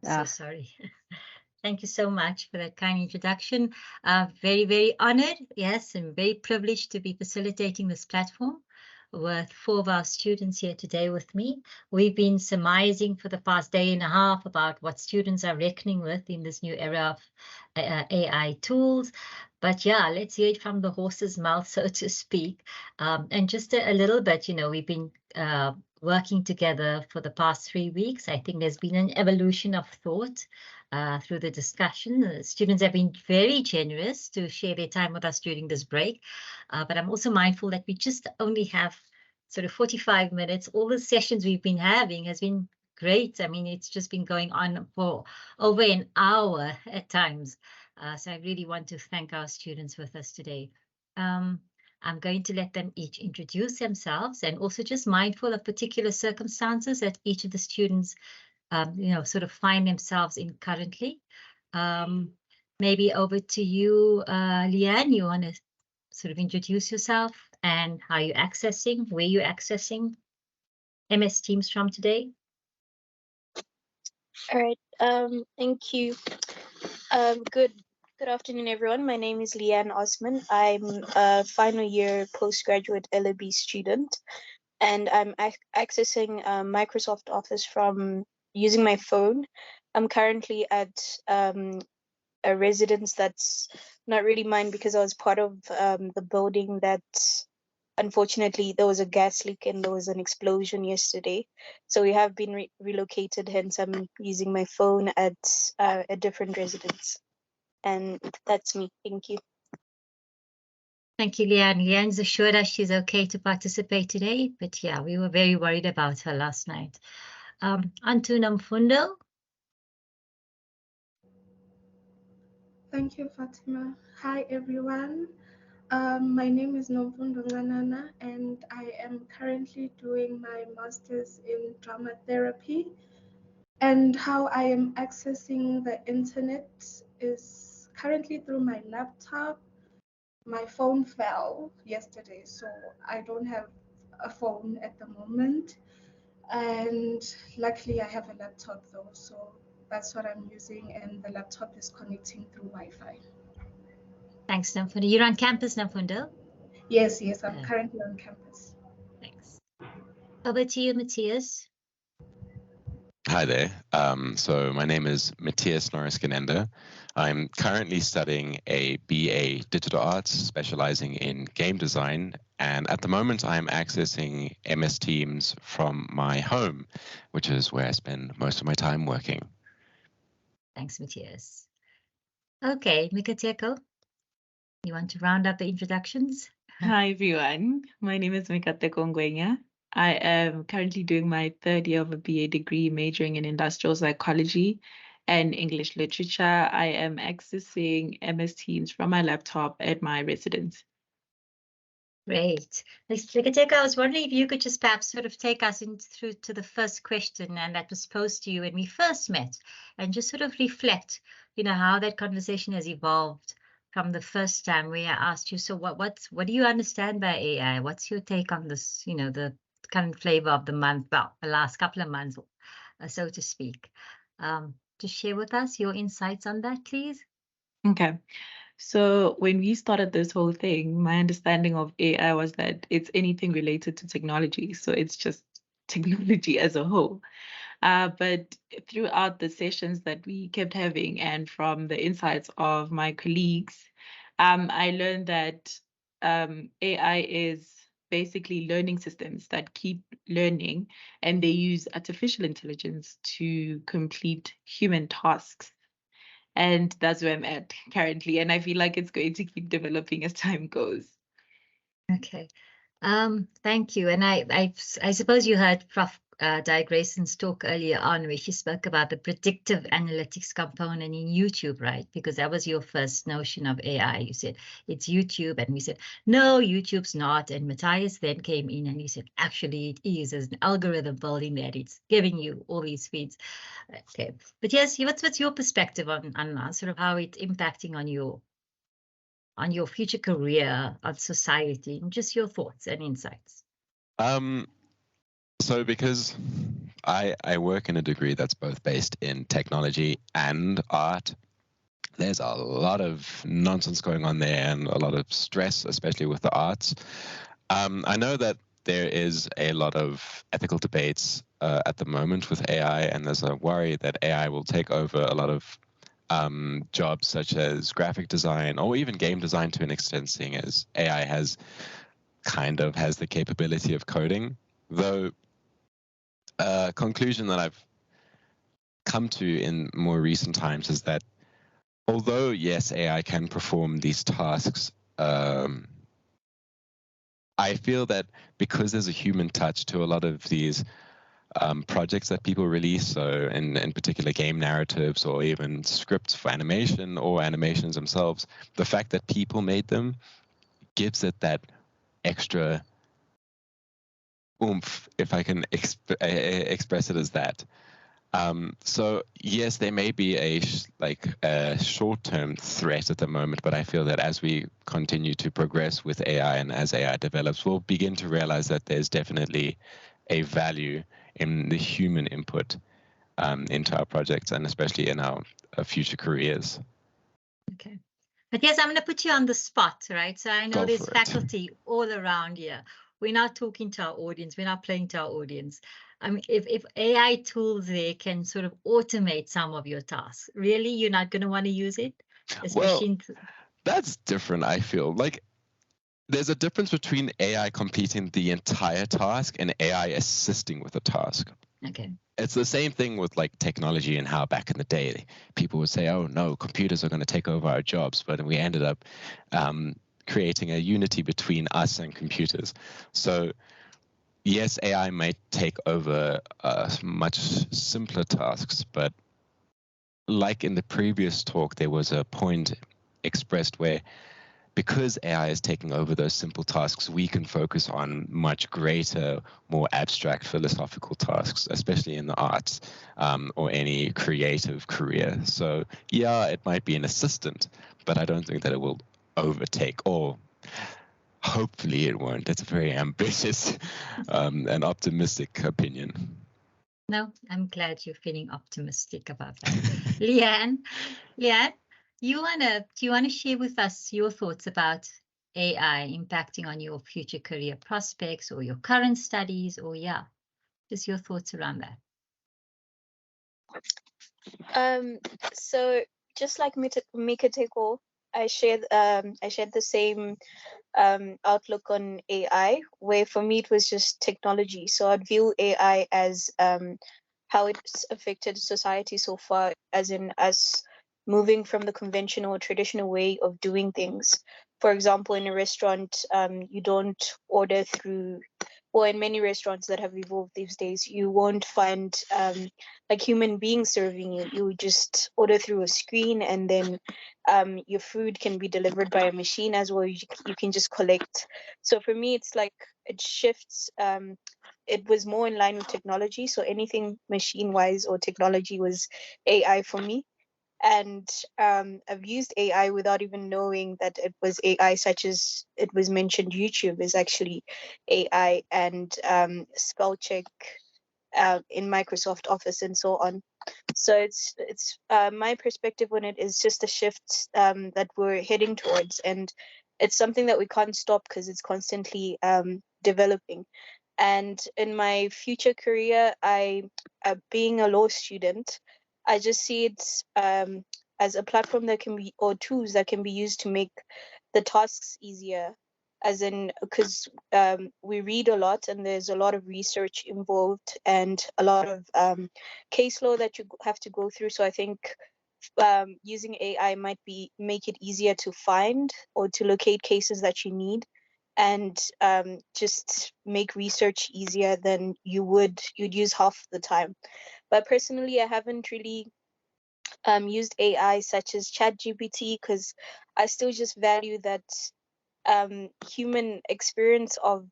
So sorry. Thank you so much for that kind introduction. Very, very honored, yes, and very privileged to be facilitating this platform with 4 of our students here today with me. We've been surmising for the past day and a half about what students are reckoning with in this new era of AI tools. But yeah, let's hear it from the horse's mouth, so to speak. And just a little bit, we've been working together for the past 3 weeks. I think there's been an evolution of thought through the discussion. The students have been very generous to share their time with us during this break. But I'm also mindful that we just only have sort of 45 minutes. All the sessions we've been having has been great. I mean, it's just been going on for over an hour at times. So I really want to thank our students with us today. I'm going to let them each introduce themselves, and also just mindful of particular circumstances that each of the students sort of find themselves in currently. Maybe over to you, Leanne. You want to sort of introduce yourself and how you're accessing, where you're accessing MS Teams from today? All right. Thank you. Good afternoon, everyone. My name is Lynn Osman. I'm a final year postgraduate LLB student, and I'm accessing Microsoft Office from using my phone. I'm currently at a residence that's not really mine because I was part of the building that unfortunately there was a gas leak and there was an explosion yesterday. So we have been relocated, hence I'm using my phone at a different residence. And that's me. Thank you. Thank you, Leanne. Leanne's assured us she's okay to participate today, but yeah, we were very worried about her last night. On to Nomfundo. Thank you, Fatima. Hi, everyone. My name is Nomfundo Ncanana, and I am currently doing my master's in drama therapy. And how I am accessing the internet is currently through my laptop. My phone fell yesterday, so I don't have a phone at the moment. And luckily I have a laptop though, so that's what I'm using, and the laptop is connecting through Wi-Fi. Thanks, Nomfundo. You're on campus, Nomfundo? Yes, I'm currently on campus. Thanks. Over to you, Matthias. Hi there. So my name is Matthias Noriskin-Ender. I'm currently studying a BA Digital Arts, specializing in game design. And at the moment, I'm accessing MS Teams from my home, which is where I spend most of my time working. Thanks, Matthias. Okay, Mikateko, you want to round up the introductions? Hi, everyone. My name is Mikateko Ngwenya. I am currently doing my 3rd year of a BA degree, majoring in industrial psychology and English literature. I am accessing MS Teams from my laptop at my residence. Great. Mikateko, I was wondering if you could just perhaps sort of take us through to the first question, and that was posed to you when we first met, and just sort of reflect, how that conversation has evolved from the first time where I asked you, so what do you understand by AI? What's your take on this, the current flavor of the month, well, the last couple of months, so to speak. Just share with us your insights on that, please. Okay. So when we started this whole thing, my understanding of AI was that it's anything related to technology. So it's just technology as a whole. But throughout the sessions that we kept having and from the insights of my colleagues, I learned that AI is basically learning systems that keep learning, and they use artificial intelligence to complete human tasks. And that's where I'm at currently. And I feel like it's going to keep developing as time goes. Okay. Thank you. And I suppose you heard Prof. Di Grayson's talk earlier on, where she spoke about the predictive analytics component in YouTube, right? Because that was your first notion of AI. You said it's YouTube, and we said, no, YouTube's not. And Matthias then came in and he said, actually, it is. There's an algorithm building that it's giving you all these feeds. Okay. But yes, what's your perspective on sort of how it's impacting on your future career, on society, and just your thoughts and insights? So because I work in a degree that's both based in technology and art. There's a lot of nonsense going on there and a lot of stress, especially with the arts. I know that there is a lot of ethical debates at the moment with AI, and there's a worry that AI will take over a lot of jobs such as graphic design or even game design to an extent, seeing as AI has the capability of coding. Though a conclusion that I've come to in more recent times is that although, yes, AI can perform these tasks, I feel that because there's a human touch to a lot of these projects that people release, so in particular game narratives or even scripts for animation or animations themselves, the fact that people made them gives it that extra oomph, if I can express it as that. So yes, there may be a short-term threat at the moment, but I feel that as we continue to progress with AI and as AI develops, we'll begin to realize that there's definitely a value in the human input into our projects and especially in our future careers. Okay. But yes, I'm going to put you on the spot, right? So I know Go there's for it. faculty all around here. We're not talking to our audience. We're not playing to our audience. I mean, if AI tools there can sort of automate some of your tasks, really, you're not going to want to use it? Well, that's different, I feel. Like, there's a difference between AI completing the entire task and AI assisting with the task. Okay. It's the same thing with like technology and how back in the day people would say, oh no, computers are going to take over our jobs, but we ended up creating a unity between us and computers. So yes, AI might take over much simpler tasks, but like in the previous talk, there was a point expressed where because AI is taking over those simple tasks, we can focus on much greater, more abstract philosophical tasks, especially in the arts or any creative career. So yeah, it might be an assistant, but I don't think that it will overtake, or hopefully it won't. It's a very ambitious and optimistic opinion. No, I'm glad you're feeling optimistic about that. Leanne, do you want to share with us your thoughts about AI impacting on your future career prospects or your current studies, or just your thoughts around that? So just like Mikateko, I shared the same outlook on AI, where for me it was just technology. So I'd view AI as how it's affected society so far, as in us moving from the conventional or traditional way of doing things. For example, in a restaurant, you don't order through, well, in many restaurants that have evolved these days, you won't find like human beings serving you. You just order through a screen, and then your food can be delivered by a machine as well. You can just collect. So for me, it's like it shifts. It was more in line with technology. So anything machine-wise or technology was AI for me. And I've used AI without even knowing that it was AI, such as it was mentioned, YouTube is actually AI, and spell check in Microsoft Office and so on. So it's my perspective on it is just a shift that we're heading towards, and it's something that we can't stop because it's constantly developing. And in my future career, being a law student, I just see it as a platform that can be, or tools that can be used to make the tasks easier. As in, because we read a lot and there's a lot of research involved and a lot of case law that you have to go through. So I think using AI might make it easier to find or to locate cases that you need, and just make research easier than you'd use half the time. But personally, I haven't really used AI such as ChatGPT, because I still just value that human experience of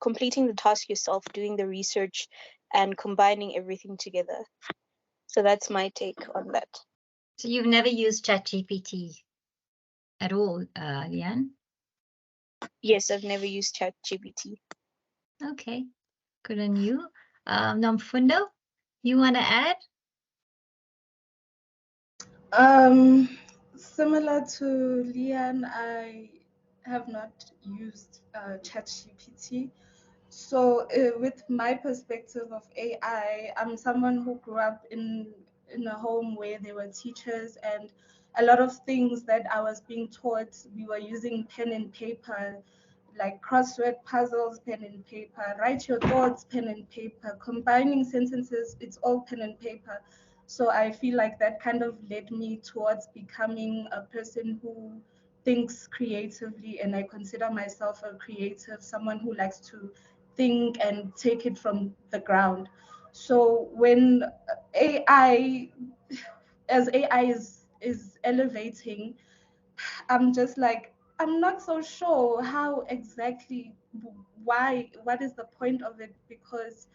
completing the task yourself, doing the research, and combining everything together. So that's my take on that. So you've never used ChatGPT at all, Leanne? Yes, I've never used ChatGPT. Okay, good on you. Nomfundo, you want to add? Similar to Leon, I have not used ChatGPT. So with my perspective of AI, I'm someone who grew up in a home where there were teachers, and a lot of things that I was being taught, we were using pen and paper, like crossword puzzles, pen and paper, write your thoughts, pen and paper, combining sentences, it's all pen and paper. So I feel like that kind of led me towards becoming a person who thinks creatively, and I consider myself a creative, someone who likes to think and take it from the ground. So when AI, as AI is elevating, I'm just like, I'm not so sure how exactly, why, what is the point of it? Because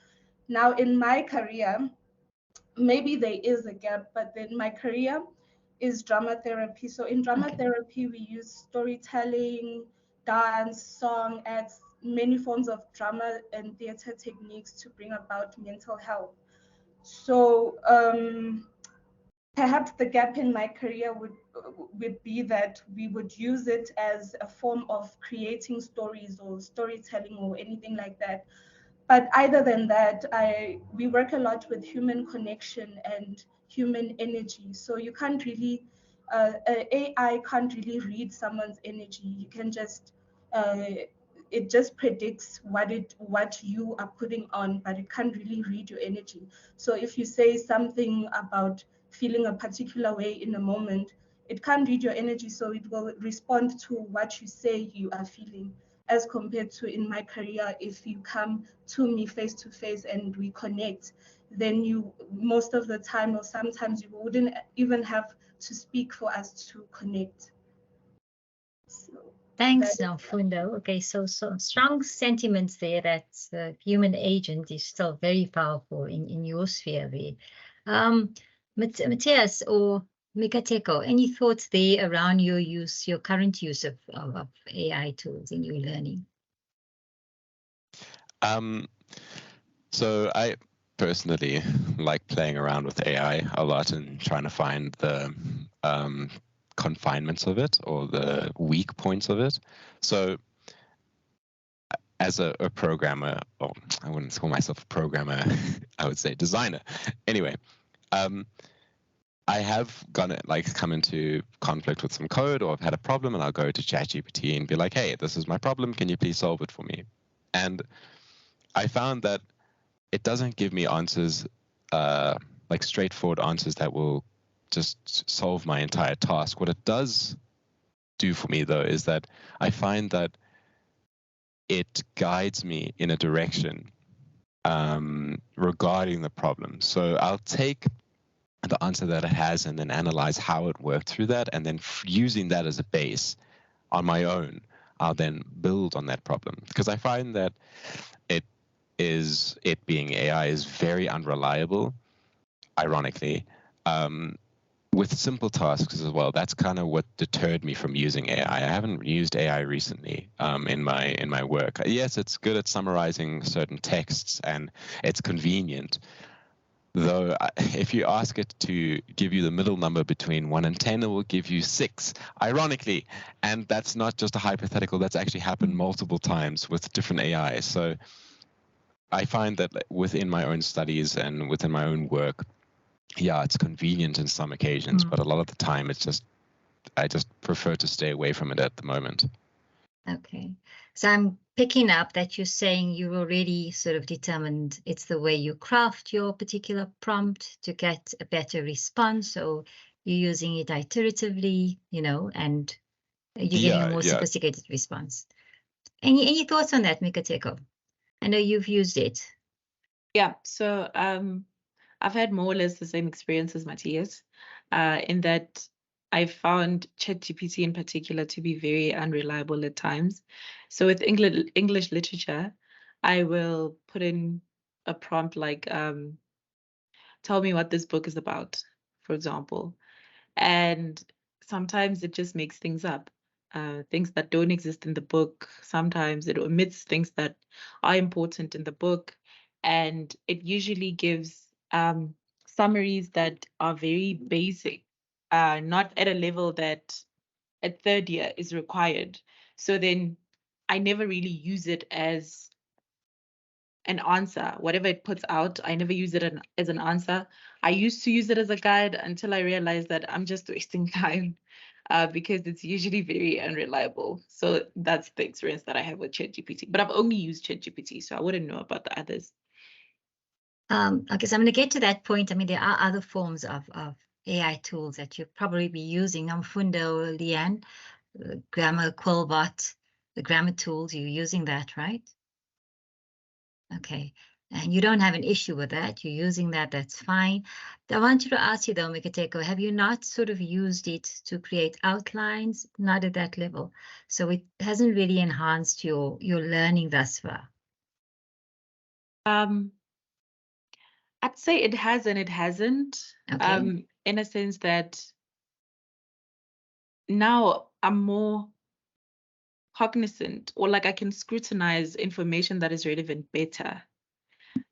now in my career, maybe there is a gap, but then my career is drama therapy. So in drama therapy, we use storytelling, dance, song, acts, many forms of drama and theater techniques to bring about mental health. So perhaps the gap in my career would be that we would use it as a form of creating stories or storytelling or anything like that. But other than that, we work a lot with human connection and human energy. So you can't really, AI can't really read someone's energy. You can just, it just predicts what you are putting on, but it can't really read your energy. So if you say something about feeling a particular way in a moment, it can't read your energy, so it will respond to what you say you are feeling, as compared to in my career, if you come to me face to face and we connect, then you, most of the time or sometimes, you wouldn't even have to speak for us to connect. So Thanks, Nomfundo. Okay, so strong sentiments there that human agent is still very powerful in your sphere there. Matthias or Mikateko, any thoughts there around your current use of AI tools in your learning? So I personally like playing around with AI a lot and trying to find the confinements of it or the weak points of it. So as a programmer, or I wouldn't call myself a programmer, I would say designer. Anyway, I have come into conflict with some code, or I've had a problem, and I'll go to ChatGPT and be like, hey, this is my problem. Can you please solve it for me? And I found that it doesn't give me answers, like straightforward answers that will just solve my entire task. What it does do for me, though, is that I find that it guides me in a direction regarding the problem. So I'll take the answer that it has and then analyze how it worked through that, and then using that as a base on my own, I'll then build on that problem. Because I find that it being AI is very unreliable, ironically, with simple tasks as well. That's kind of what deterred me from using AI. I haven't used AI recently in my work. Yes, it's good at summarizing certain texts and it's convenient. Though if you ask it to give you the middle number between 1 and 10, it will give you 6, ironically. And that's not just a hypothetical. That's actually happened multiple times with different AIs. So I find that within my own studies and within my own work, yeah, it's convenient in some occasions, but a lot of the time I just prefer to stay away from it at the moment. Okay, so I'm picking up that you're saying you already sort of determined it's the way you craft your particular prompt to get a better response, or you're using it iteratively, and you're getting a more sophisticated response. Any thoughts on that, Mikateko? I know you've used it. Yeah, so I've had more or less the same experience as Matthias, in that I found ChatGPT in particular to be very unreliable at times. So with English literature, I will put in a prompt like, tell me what this book is about, for example. And sometimes it just makes things up, things that don't exist in the book. Sometimes it omits things that are important in the book. and it usually gives summaries that are very basic, not at a level that at third year is required. So then I never really use it as an answer. Whatever it puts out, I never use it as an answer. I used to use it as a guide until I realized that I'm just wasting time because it's usually very unreliable. So that's the experience that I have with ChatGPT. But I've only used ChatGPT, so I wouldn't know about the others. Okay, so I'm going to get to that point. I mean, there are other forms of AI tools that you'll probably be using. Nomfundo, Leanne, Grammar, Quillbot, the grammar tools, you're using that, right? Okay, and you don't have an issue with that. You're using that, that's fine. I want you to ask you though, Mikateko, have you not sort of used it to create outlines? Not at that level. So it hasn't really enhanced your learning thus far. I'd say it has and it hasn't. Okay. In a sense that now I'm more cognizant, or like I can scrutinize information that is relevant better.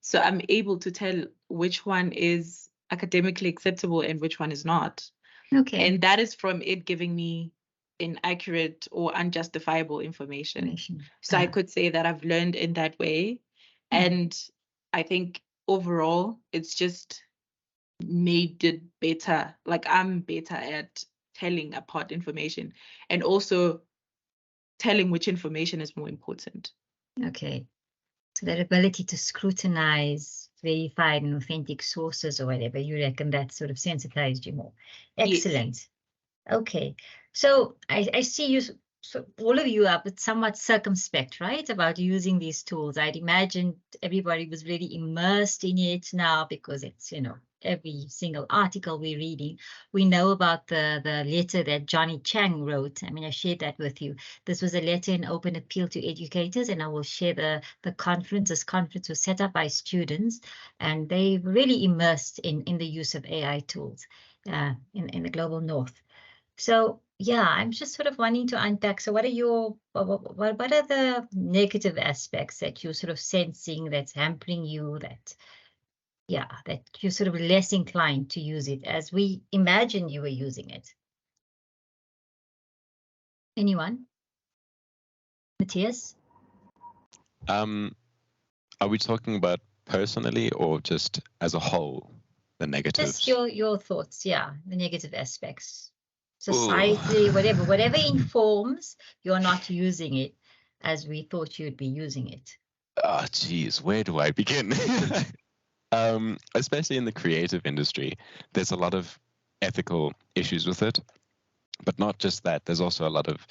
So I'm able to tell which one is academically acceptable and which one is not. Okay. And that is from it giving me inaccurate or unjustifiable information. So I could say that I've learned in that way. And I think overall, it's just made it better. Like I'm better at telling apart information and also telling which information is more important. Okay. So that ability to scrutinize verified and authentic sources or whatever, you reckon that sort of sensitized you more. Excellent. Yes. Okay. So I see you, so all of you are but somewhat circumspect, right, about using these tools. I'd imagine everybody was really immersed in it now because it's, you know, every single article we're reading. We know about the letter that Johnny Chang wrote. I mean, I shared that with you. This was a letter in open appeal to educators, and I will share the conference. This conference was set up by students, and they really immersed in the use of AI tools in the global north. So yeah, I'm just sort of wanting to unpack. So what are the negative aspects that you're sort of sensing that's hampering you, that you're sort of less inclined to use it as we imagined you were using it? Anyone? Matthias? Are we talking about personally or just as a whole, the negatives? Just your thoughts, yeah, the negative aspects. Society, whatever informs you're not using it as we thought you'd be using it. Oh, geez, where do I begin? Especially in the creative industry, there's a lot of ethical issues with it, but not just that. There's also a lot of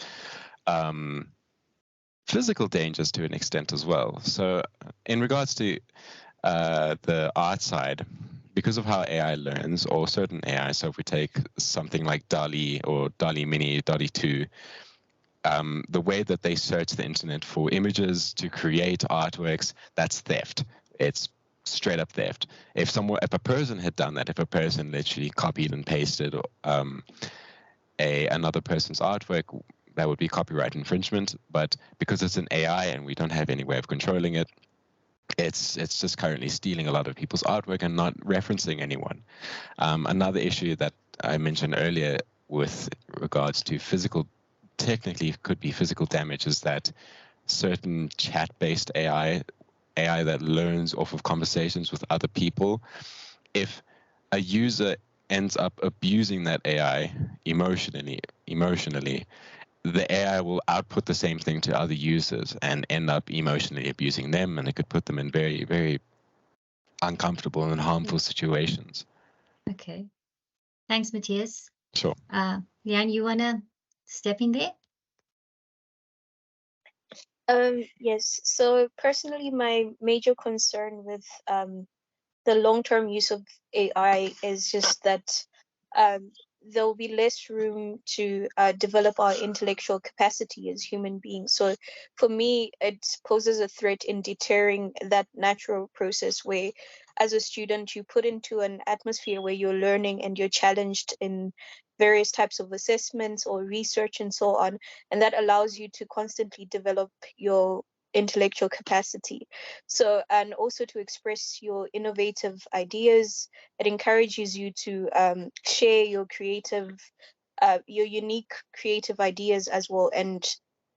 physical dangers to an extent as well. So in regards to the art side, because of how AI learns, or certain AI, so if we take something like DALL-E or DALL-E Mini, DALL-E 2, the way that they search the internet for images to create artworks, that's theft. It's straight up theft. If a person had done that, if a person literally copied and pasted another person's artwork, that would be copyright infringement. But because it's an AI and we don't have any way of controlling it, it's just currently stealing a lot of people's artwork and not referencing anyone. Another issue that I mentioned earlier with regards to technically could be physical damage, is that certain chat-based AI that learns off of conversations with other people, if a user ends up abusing that AI emotionally, the AI will output the same thing to other users and end up emotionally abusing them, and it could put them in very, very uncomfortable and harmful situations. Okay. Thanks, Matthias. Sure. Leanne, you want to step in there? Yes. So personally, my major concern with the long-term use of AI is just that there will be less room to develop our intellectual capacity as human beings. So for me, it poses a threat in deterring that natural process where, as a student, you put into an atmosphere where you're learning and you're challenged in various types of assessments or research and so on. And that allows you to constantly develop your intellectual capacity. So, and also to express your innovative ideas. It encourages you to share your your unique creative ideas as well, and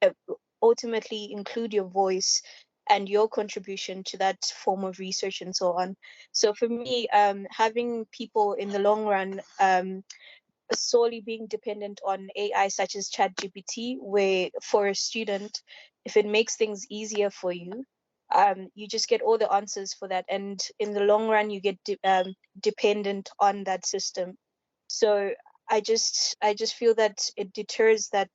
uh, ultimately include your voice and your contribution to that form of research and so on. So for me, having people in the long run solely being dependent on AI such as ChatGPT, where for a student, if it makes things easier for you, you just get all the answers for that, and in the long run, you get dependent on that system. So I just feel that it deters that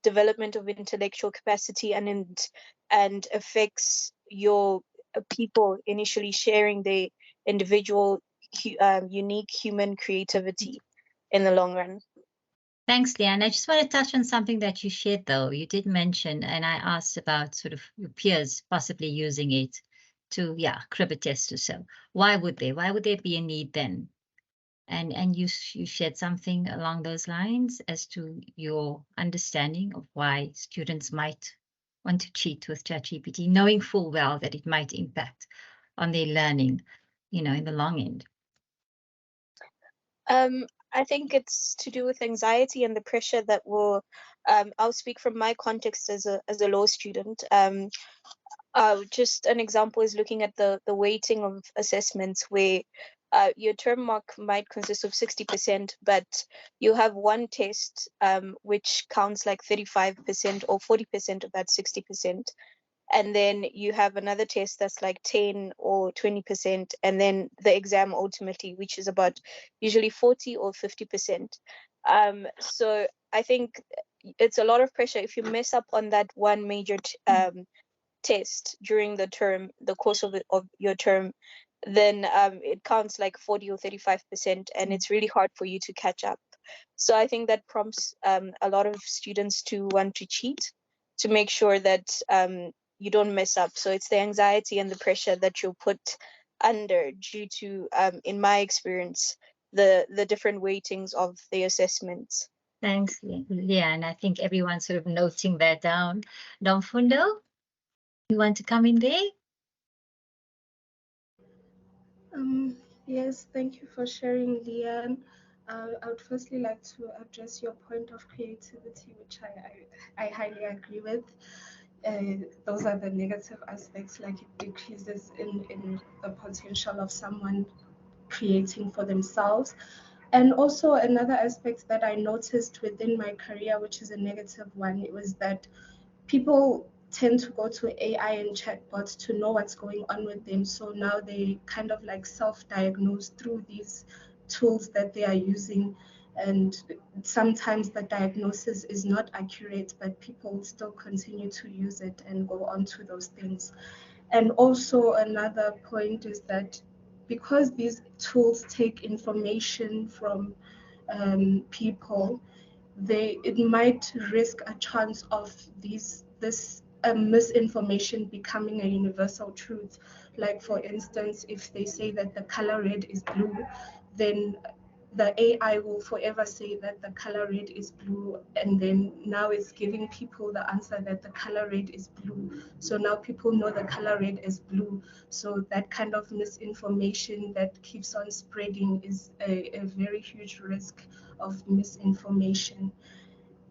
development of intellectual capacity, and affects your people initially sharing their individual unique human creativity in the long run. Thanks, Leanne. I just want to touch on something that you shared, though. You did mention, and I asked about sort of your peers possibly using it to, yeah, crib a test or so. Why would they? Why would there be a need then? And you shared something along those lines as to your understanding of why students might want to cheat with ChatGPT, knowing full well that it might impact on their learning, in the long end. I think it's to do with anxiety and the pressure that will. I'll speak from my context as a law student. Just an example is looking at the weighting of assessments, where your term mark might consist of 60%, but you have one test which counts like 35% or 40% of that 60%. And then you have another test that's like 10 or 20%, and then the exam ultimately, which is about usually 40 or 50%. So I think it's a lot of pressure if you mess up on that one major test during the course of your term, then it counts like 40 or 35%, and it's really hard for you to catch up. So I think that prompts a lot of students to want to cheat to make sure that you don't mess up. So it's the anxiety and the pressure that you're put under due to, in my experience, the different weightings of the assessments. Thanks, Leanne. I think everyone's sort of noting that down. Nomfundo, you want to come in there? Yes, thank you for sharing, Leanne. I would firstly like to address your point of creativity, which I highly agree with. Those are the negative aspects, like it decreases in the potential of someone creating for themselves. And also another aspect that I noticed within my career, which is a negative one, it was that people tend to go to AI and chatbots to know what's going on with them. So now they kind of like self-diagnose through these tools that they are using. And sometimes the diagnosis is not accurate, but people still continue to use it and go on to those things. And also another point is that because these tools take information from people, it might risk a chance of this misinformation becoming a universal truth. Like for instance, if they say that the color red is blue, then the AI will forever say that the color red is blue, and then now it's giving people the answer that the color red is blue. So now people know the color red is blue. So that kind of misinformation that keeps on spreading is a very huge risk of misinformation.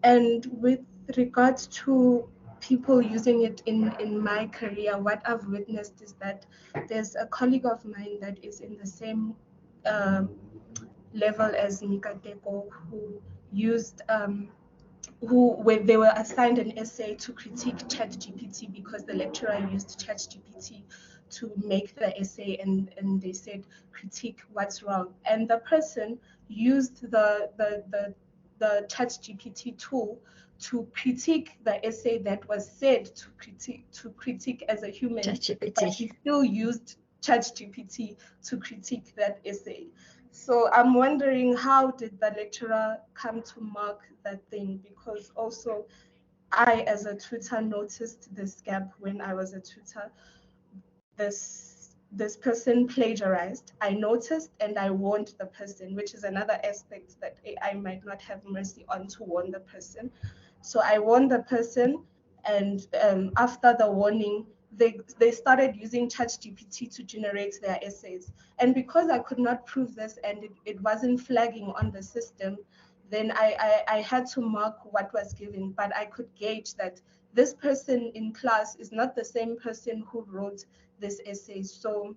And with regards to people using it in my career, what I've witnessed is that there's a colleague of mine that is in the same level as Mikateko, who used when they were assigned an essay to critique ChatGPT because the lecturer used ChatGPT to make the essay, and they said critique what's wrong, and the person used the ChatGPT tool to critique the essay that was said to critique as a human, but he still used ChatGPT to critique that essay. So I'm wondering, how did the lecturer come to mark that thing? Because also I, as a tutor, noticed this gap when I was a tutor. This person plagiarized. I noticed and I warned the person, which is another aspect that AI might not have mercy on, to warn the person. So I warned the person, And after the warning, they started using ChatGPT to generate their essays. And because I could not prove this and it wasn't flagging on the system, then I had to mark what was given, but I could gauge that this person in class is not the same person who wrote this essay. So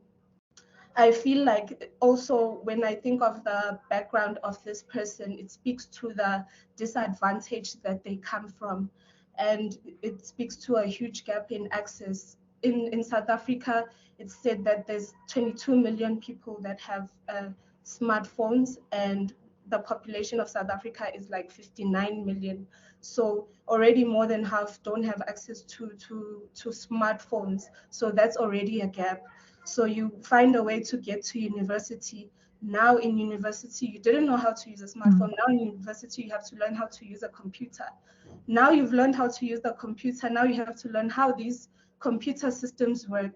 I feel like also when I think of the background of this person, it speaks to the disadvantage that they come from. And it speaks to a huge gap in access. In South Africa, it's said that there's 22 million people that have smartphones, and the population of South Africa is like 59 million. So already more than half don't have access to smartphones. So that's already a gap. So you find a way to get to university. Now in university, you didn't know how to use a smartphone. Now in university, you have to learn how to use a computer. Now you've learned how to use the computer. Now you have to learn how these computer systems work.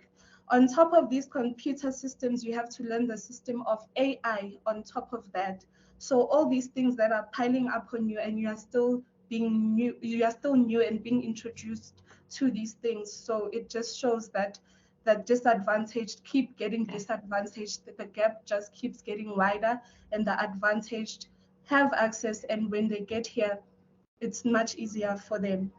On top of these computer systems, you have to learn the system of AI on top of that. So all these things that are piling up on you, and you are still being new, you are still new and being introduced to these things. So it just shows that disadvantaged keep getting disadvantaged, that the gap just keeps getting wider, and the advantaged have access, and when they get here, it's much easier for them.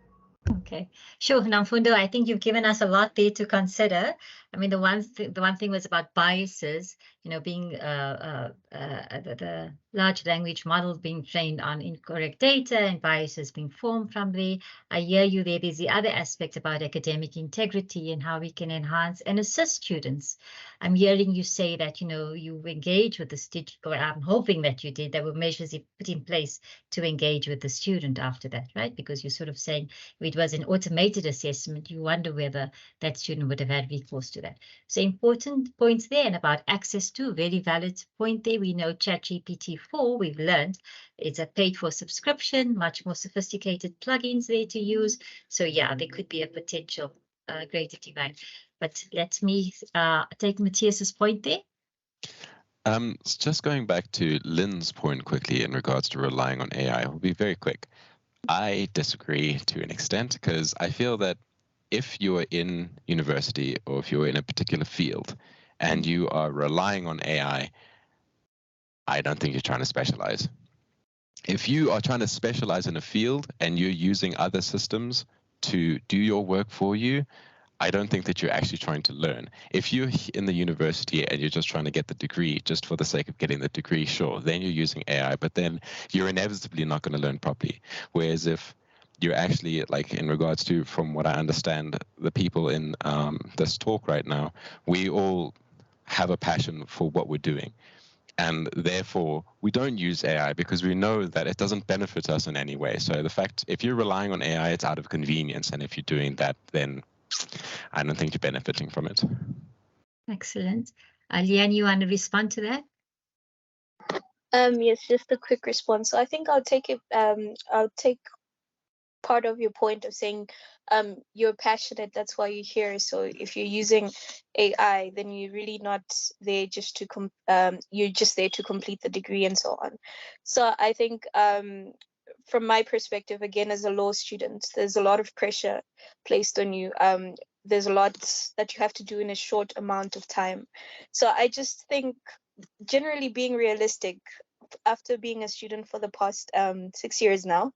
Okay, sure, Nomfundo, I think you've given us a lot there to consider. I mean, the one thing was about biases, being the large language model being trained on incorrect data and biases being formed from there. I hear you there. There's the other aspect about academic integrity and how we can enhance and assist students. I'm hearing you say that, you engage with the student, or I'm hoping that you did. There were measures you put in place to engage with the student after that, right? Because you're sort of saying if it was an automated assessment, you wonder whether that student would have had recourse to that. So important points there, and about access to, very valid point there. We know ChatGPT 4, we've learned it's a paid for subscription, much more sophisticated plugins there to use. So yeah, there could be a potential greater divide. But let me take Matthias's point there. Just going back to Lynn's point quickly in regards to relying on AI, will be very quick. I disagree to an extent, because I feel that if you're in university or if you're in a particular field and you are relying on AI, I don't think you're trying to specialize. If you are trying to specialize in a field and you're using other systems to do your work for you, I don't think that you're actually trying to learn. If you're in the university and you're just trying to get the degree just for the sake of getting the degree, sure, then you're using AI, but then you're inevitably not going to learn properly. Whereas if you're actually, like in regards to, from what I understand, the people in this talk right now, we all have a passion for what we're doing. And therefore, we don't use AI because we know that it doesn't benefit us in any way. So the fact, if you're relying on AI, it's out of convenience. And if you're doing that, then I don't think you're benefiting from it. Excellent. Lynn, you want to respond to that? Yes, just a quick response. So I think I'll take part of your point of saying you're passionate, that's why you're here. So if you're using AI, then you're really not there just to you're just there to complete the degree and so on. So I think from my perspective, again, as a law student, there's a lot of pressure placed on you. There's a lot that you have to do in a short amount of time. So I just think, generally being realistic, after being a student for the past 6 years now,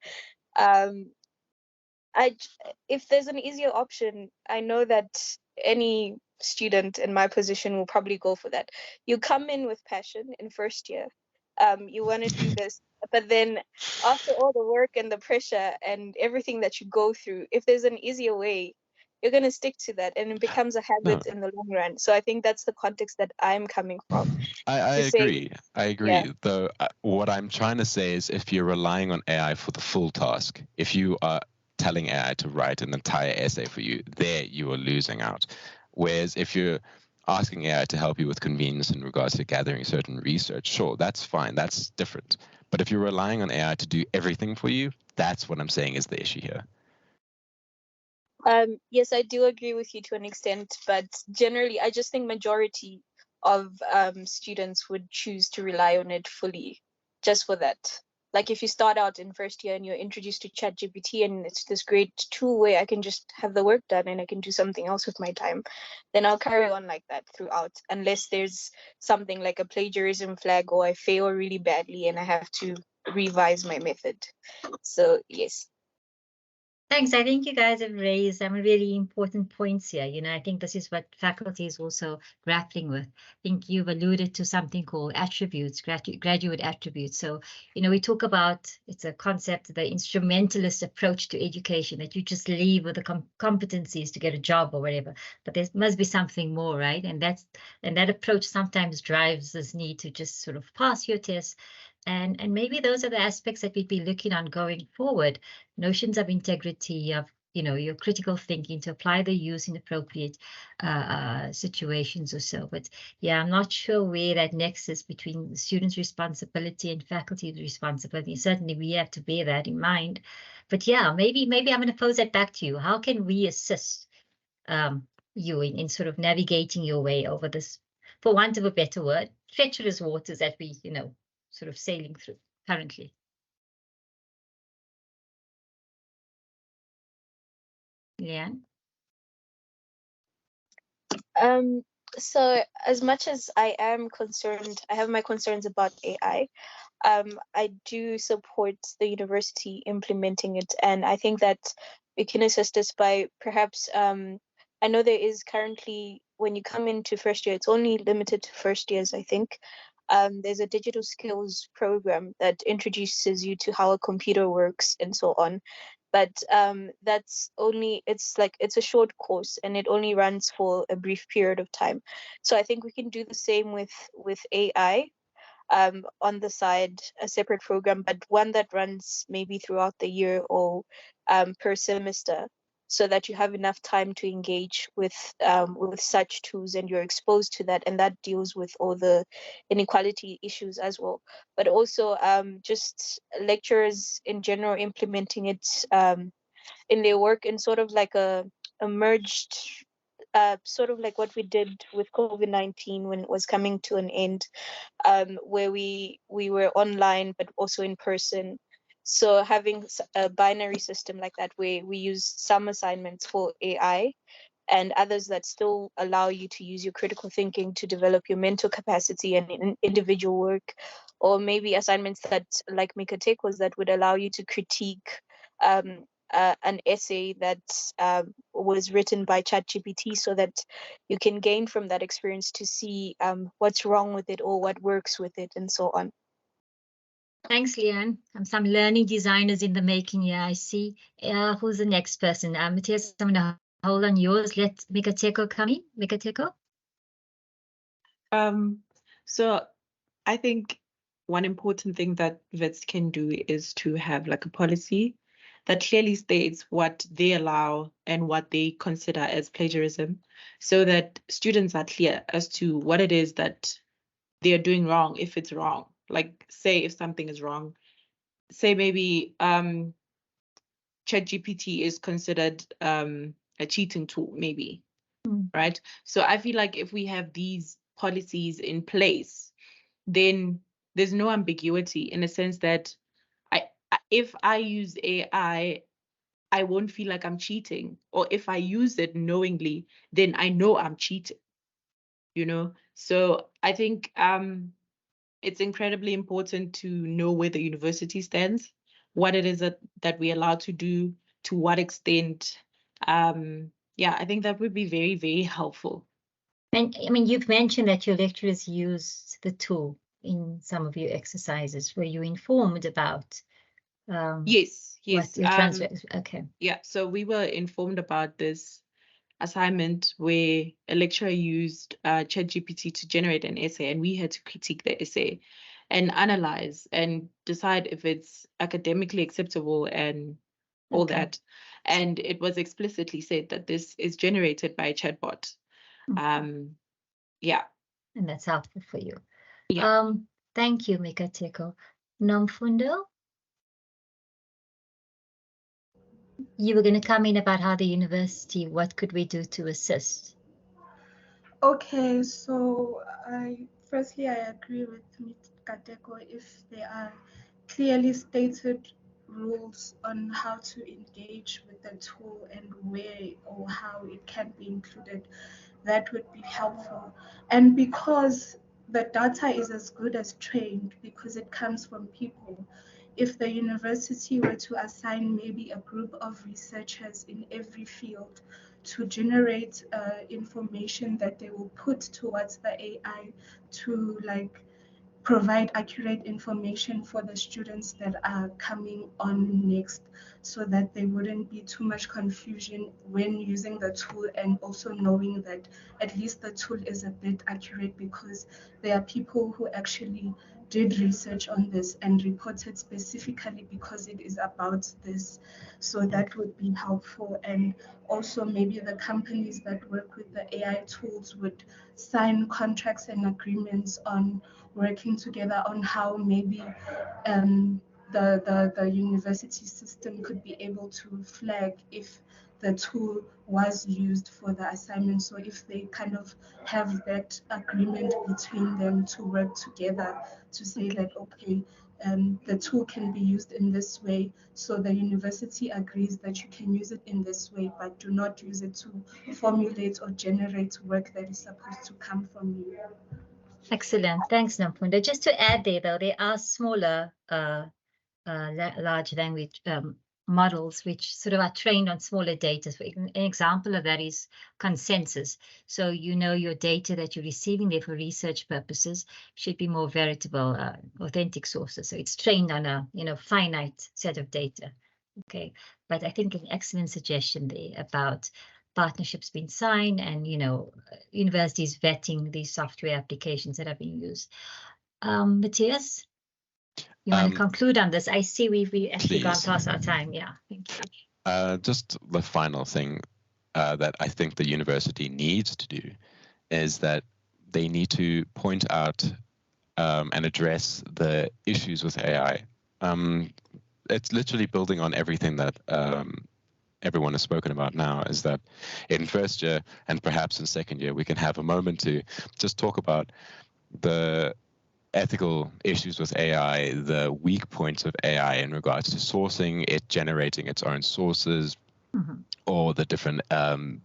if there's an easier option, I know that any student in my position will probably go for that. You come in with passion in first year, you want to do this, but then after all the work and the pressure and everything that you go through, if there's an easier way, you're going to stick to that, and it becomes a habit in the long run. So I think that's the context that I'm coming from. I agree. I agree. Yeah. Though what I'm trying to say is, if you're relying on AI for the full task, if you are telling AI to write an entire essay for you, there you are losing out. Whereas if you're asking AI to help you with convenience in regards to gathering certain research, sure, that's fine. That's different. But if you're relying on AI to do everything for you, that's what I'm saying is the issue here. Yes, I do agree with you to an extent, but generally, I just think majority of students would choose to rely on it fully, just for that. like if you start out in first year and you're introduced to ChatGPT and it's this great tool where I can just have the work done and I can do something else with my time, then I'll carry on like that throughout, unless there's something like a plagiarism flag or I fail really badly and I have to revise my method. So yes. Thanks. I think you guys have raised some really important points here. I think this is what faculty is also grappling with. I think you've alluded to something called attributes, graduate attributes. So, we talk about, it's a concept, the instrumentalist approach to education, that you just leave with the competencies to get a job or whatever. But there must be something more, right? And that approach sometimes drives this need to just sort of pass your tests. And maybe those are the aspects that we'd be looking on going forward. Notions of integrity, of your critical thinking to apply the use in appropriate situations or so. But yeah, I'm not sure where that nexus between the students' responsibility and faculty's responsibility. Certainly, we have to bear that in mind. But yeah, maybe I'm going to pose that back to you. How can we assist you in sort of navigating your way over this, for want of a better word, treacherous waters that we sort of sailing through currently? Yeah. So as much as I am concerned, I have my concerns about AI. I do support the university implementing it, and I think that we can assist us by perhaps. I know there is currently, when you come into first year, it's only limited to first years, I think. There's a digital skills program that introduces you to how a computer works and so on. But that's only, it's a short course and it only runs for a brief period of time. So I think we can do the same with AI. On the side, a separate program, but one that runs maybe throughout the year or per semester, so that you have enough time to engage with such tools and you're exposed to that, and that deals with all the inequality issues as well. But also just lecturers in general implementing it in their work in sort of like a merged, sort of like what we did with COVID-19 when it was coming to an end, where we were online but also in person. So having a binary system like that, where we use some assignments for AI and others that still allow you to use your critical thinking to develop your mental capacity and individual work, or maybe assignments that, like Mikateko's, that would allow you to critique an essay that was written by ChatGPT, so that you can gain from that experience to see what's wrong with it or what works with it, and so on. Thanks, Leanne. Some learning designers in the making. Yeah, I see. Who's the next person? Matthias, I'm going to hold on yours. Let Mikateko come in. Mikateko? So I think one important thing that vets can do is to have like a policy that clearly states what they allow and what they consider as plagiarism, so that students are clear as to what it is that they are doing wrong, if it's wrong. Like, say if something is wrong, say maybe ChatGPT is considered a cheating tool, maybe, right? So I feel like if we have these policies in place, then there's no ambiguity, in a sense that if I use AI, I won't feel like I'm cheating. Or if I use it knowingly, then I know I'm cheating, So I think it's incredibly important to know where the university stands, what it is that we're allowed to do, to what extent. Yeah, I think that would be very, very helpful. And I mean, you've mentioned that your lecturers used the tool in some of your exercises. Were you informed about yes. what your transfer? Okay. Yeah, so we were informed about this assignment where a lecturer used ChatGPT to generate an essay, and we had to critique the essay and analyze and decide if it's academically acceptable and all that. And it was explicitly said that this is generated by a chatbot. Yeah. And that's helpful for you. Yeah. Thank you, Mikateko. Nomfundo? You were going to come in about how the university, what could we do to assist? Okay, so firstly I agree with Mikateko. If there are clearly stated rules on how to engage with the tool and where or how it can be included, that would be helpful. And because the data is as good as trained, because it comes from people, if the university were to assign maybe a group of researchers in every field to generate information that they will put towards the AI to like provide accurate information for the students that are coming on next, so that there wouldn't be too much confusion when using the tool, and also knowing that at least the tool is a bit accurate because there are people who actually did research on this and reported specifically because it is about this. So that would be helpful. And also maybe the companies that work with the AI tools would sign contracts and agreements on working together on how maybe the university system could be able to flag if the tool was used for the assignment. So if they kind of have that agreement between them to work together to say that, okay, the tool can be used in this way. So the university agrees that you can use it in this way, but do not use it to formulate or generate work that is supposed to come from you. Excellent. Thanks, Nomfundo. Just to add there, though, there are smaller large language models which sort of are trained on smaller data. So an example of that is consensus. So you know your data that you're receiving there for research purposes should be more veritable, authentic sources. So it's trained on a finite set of data. Okay, but I think an excellent suggestion there about partnerships being signed and universities vetting these software applications that are being used. Matthias, you want to conclude on this? I see we've actually gone past our time. Yeah, thank you. Just the final thing that I think the university needs to do is that they need to point out and address the issues with AI. It's literally building on everything that everyone has spoken about now, is that in first year and perhaps in second year, we can have a moment to just talk about the ethical issues with AI, the weak points of AI in regards to sourcing, it generating its own sources, or the different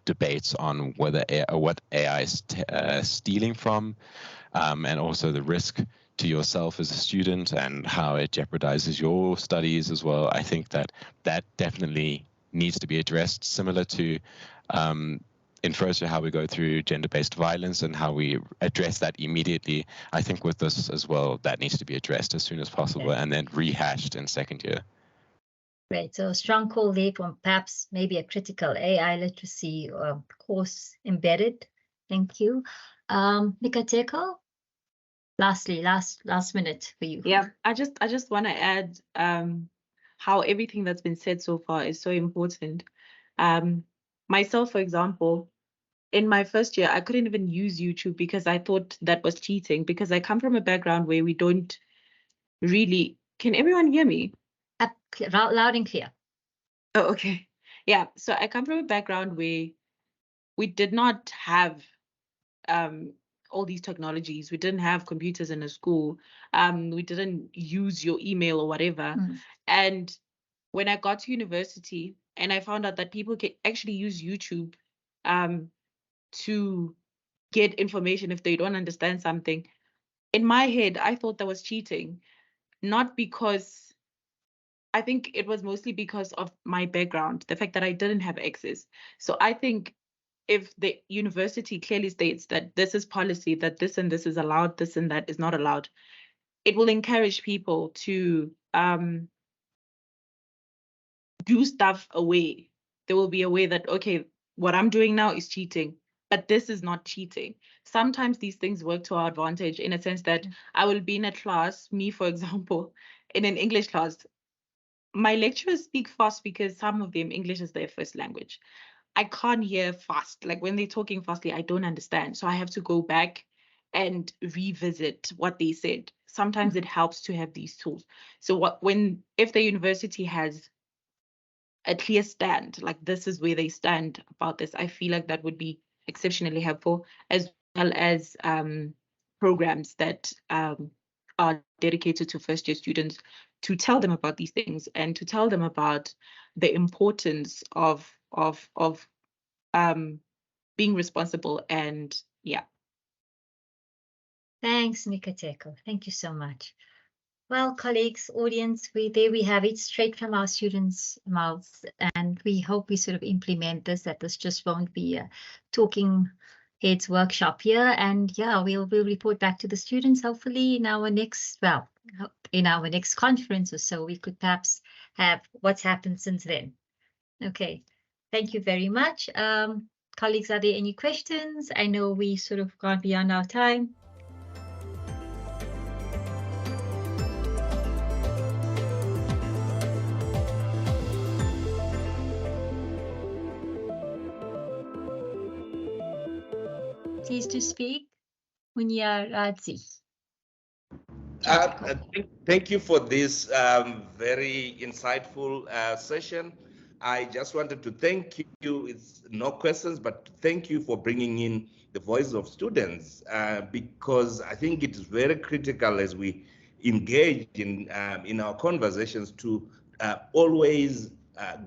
debates on whether what AI is stealing from, and also the risk to yourself as a student and how it jeopardizes your studies as well. I think that definitely needs to be addressed, similar to in first year how we go through gender-based violence and how we address that immediately. I think with this as well, that needs to be addressed as soon as possible, and then rehashed in second year. Great. So a strong call there from perhaps maybe a critical AI literacy course embedded. Thank you. Mikateko, lastly, last minute for you. Yeah, I just want to add how everything that's been said so far is so important. Myself, for example, in my first year, I couldn't even use YouTube because I thought that was cheating, because I come from a background where we don't really. Can everyone hear me? Loud and clear. Oh, okay. Yeah. So I come from a background where we did not have all these technologies. We didn't have computers in the school. We didn't use your email or whatever. And when I got to university and I found out that people can actually use YouTube to get information if they don't understand something, in my head, I thought that was cheating. Not because, I think it was mostly because of my background, the fact that I didn't have access. So I think if the university clearly states that this is policy, that this and this is allowed, this and that is not allowed, it will encourage people to do stuff away. There will be a way that, okay, what I'm doing now is cheating, but this is not cheating. Sometimes these things work to our advantage, in a sense that I will be in a class, me, for example, in an English class. My lecturers speak fast because some of them, English is their first language. I can't hear fast. Like when they're talking fastly, I don't understand. So I have to go back and revisit what they said. Sometimes it helps to have these tools. So if the university has a clear stand, like this is where they stand about this, I feel like that would be exceptionally helpful, as well as programs that are dedicated to first-year students, to tell them about these things and to tell them about the importance of being responsible. And yeah. Thanks, Mikateko. Thank you so much. Well, colleagues, audience, there we have it, straight from our students' mouths, and we hope we sort of implement this, that this just won't be a talking heads workshop here. And yeah, we'll report back to the students hopefully in our next, well, in our next conference or so. We could perhaps have what's happened since then. Okay, thank you very much. Colleagues, are there any questions? I know we sort of gone beyond our time. Please to speak, Munyaradzi. Thank you for this very insightful session. I just wanted to thank you. It's no questions, but thank you for bringing in the voice of students because I think it is very critical as we engage in our conversations to always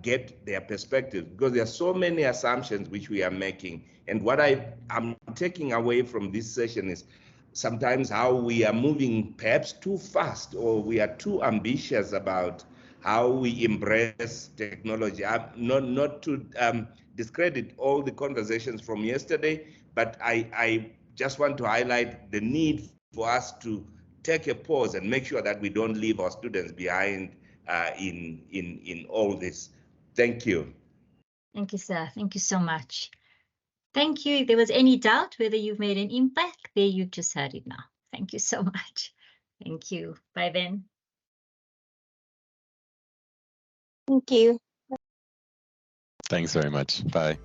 get their perspective, because there are so many assumptions which we are making. And what I'm taking away from this session is sometimes how we are moving perhaps too fast, or we are too ambitious about how we embrace technology. Not to discredit all the conversations from yesterday, but I just want to highlight the need for us to take a pause and make sure that we don't leave our students behind in all this. Thank you. Thank you, sir. Thank you so much. Thank you. If there was any doubt whether you've made an impact, there you just heard it now. Thank you so much. Thank you. Bye then. Thank you. Thanks very much. Bye.